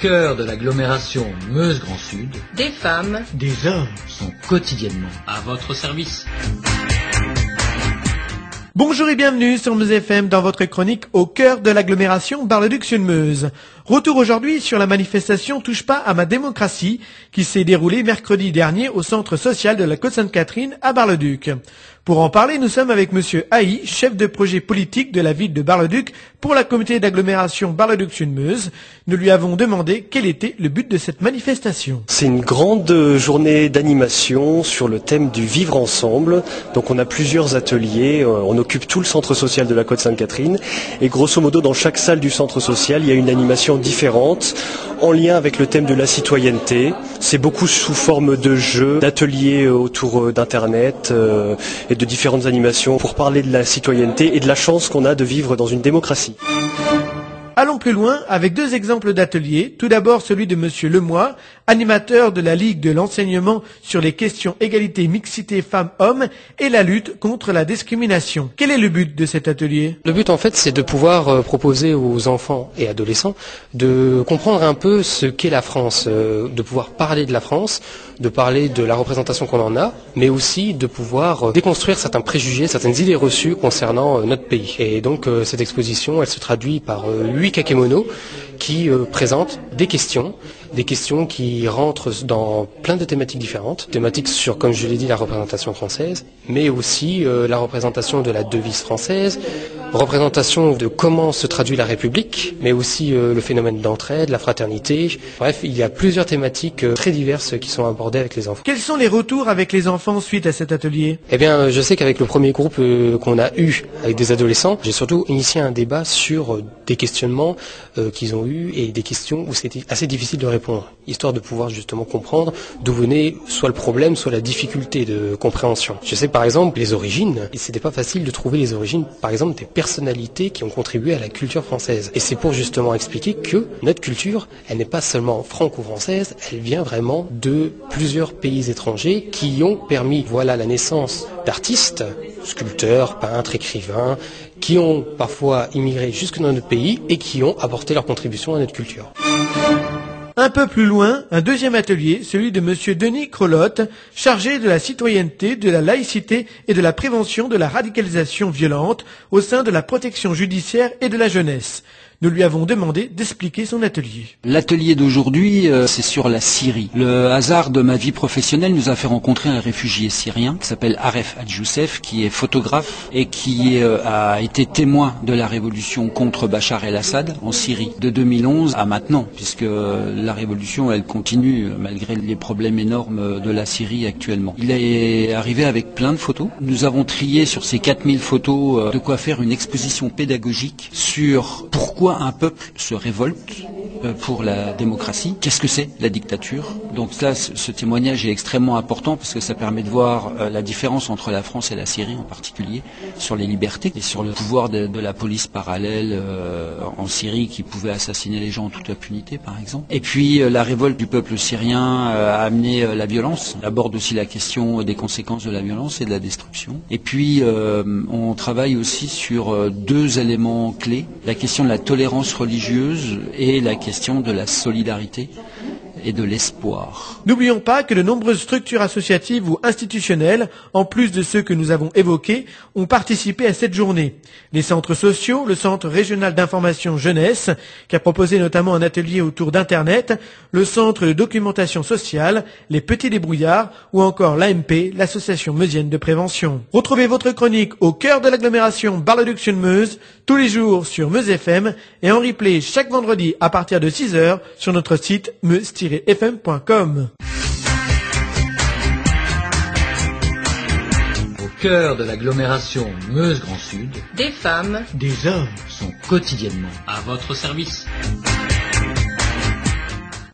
cœur de l'agglomération Meuse-Grand Sud, des femmes, des hommes sont quotidiennement à votre service. Bonjour et bienvenue sur Meuse FM dans votre chronique au cœur de l'agglomération Bar-le-Duc-sur-Meuse. Retour aujourd'hui sur la manifestation Touche pas à ma démocratie qui s'est déroulée mercredi dernier au centre social de la Côte-Sainte-Catherine à Bar-le-Duc. Pour en parler, nous sommes avec monsieur Haï, chef de projet politique de la ville de Bar-le-Duc pour la communauté d'agglomération Bar-le-Duc-sur-Meuse. Nous lui avons demandé quel était le but de cette manifestation. C'est une grande journée d'animation sur le thème du vivre ensemble. Donc on a plusieurs ateliers, on occupe tout le centre social de la Côte-Sainte-Catherine et grosso modo dans chaque salle du centre social il y a une animation différente en lien avec le thème de la citoyenneté. C'est beaucoup sous forme de jeux, d'ateliers autour d'internet et de différentes animations pour parler de la citoyenneté et de la chance qu'on a de vivre dans une démocratie. Allons plus loin avec deux exemples d'ateliers. Tout d'abord celui de monsieur Lemoy, animateur de la Ligue de l'enseignement sur les questions égalité, mixité femmes-hommes et la lutte contre la discrimination. Quel est le but de cet atelier ? Le but en fait c'est de pouvoir proposer aux enfants et adolescents de comprendre un peu ce qu'est la France, de pouvoir parler de la France, de parler de la représentation qu'on en a, mais aussi de pouvoir déconstruire certains préjugés, certaines idées reçues concernant notre pays. Et donc cette exposition elle se traduit par 8 kakémonos qui présentent des questions qui rentrent dans plein de thématiques différentes. Thématiques sur, comme je l'ai dit, la représentation française, mais aussi la représentation de la devise française, représentation de comment se traduit la République, mais aussi le phénomène d'entraide, la fraternité. Bref, il y a plusieurs thématiques très diverses qui sont abordées avec les enfants. Quels sont les retours avec les enfants suite à cet atelier ? Eh bien, je sais qu'avec le premier groupe qu'on a eu avec des adolescents, j'ai surtout initié un débat sur des questionnements qu'ils ont eus et des questions où c'était assez difficile de répondre, histoire de pouvoir justement comprendre d'où venait soit le problème, soit la difficulté de compréhension. Je sais par exemple les origines, et c'était pas facile de trouver les origines, par exemple des personnalités qui ont contribué à la culture française. Et c'est pour justement expliquer que notre culture, elle n'est pas seulement franco-française, elle vient vraiment de plusieurs pays étrangers qui ont permis, voilà, la naissance d'artistes, sculpteurs, peintres, écrivains, qui ont parfois immigré jusque dans notre pays et qui ont apporté leur contribution à notre culture. Un peu plus loin, un deuxième atelier, celui de monsieur Denis Crolotte, chargé de la citoyenneté, de la laïcité et de la prévention de la radicalisation violente au sein de la protection judiciaire et de la jeunesse. Nous lui avons demandé d'expliquer son atelier. L'atelier d'aujourd'hui, c'est sur la Syrie. Le hasard de ma vie professionnelle nous a fait rencontrer un réfugié syrien qui s'appelle Aref Hadjoussef, qui est photographe et qui a été témoin de la révolution contre Bachar el-Assad en Syrie, de 2011 à maintenant, puisque la révolution, elle continue malgré les problèmes énormes de la Syrie actuellement. Il est arrivé avec plein de photos. Nous avons trié sur ces 4000 photos de quoi faire une exposition pédagogique sur pourquoi un peuple se révolte pour la démocratie. Qu'est-ce que c'est la dictature ? Donc là, ce témoignage est extrêmement important parce que ça permet de voir la différence entre la France et la Syrie en particulier, sur les libertés et sur le pouvoir de la police parallèle en Syrie qui pouvait assassiner les gens en toute impunité par exemple. Et puis la révolte du peuple syrien a amené la violence. On aborde aussi la question des conséquences de la violence et de la destruction. Et puis on travaille aussi sur deux éléments clés, la question de la tolérance religieuse et la question de la solidarité et de l'espoir. N'oublions pas que de nombreuses structures associatives ou institutionnelles, en plus de ceux que nous avons évoqués, ont participé à cette journée. Les centres sociaux, le Centre régional d'information jeunesse, qui a proposé notamment un atelier autour d'Internet, le Centre de documentation sociale, les Petits Débrouillards ou encore l'AMP, l'Association meusienne de prévention. Retrouvez votre chronique au cœur de l'agglomération Bar-le-Duc-sur-Meuse tous les jours sur Meuse FM et en replay chaque vendredi à partir de 6h sur notre site meuse-fm.com. Au cœur de l'agglomération Meuse-Grand Sud, des femmes, des hommes sont quotidiennement à votre service.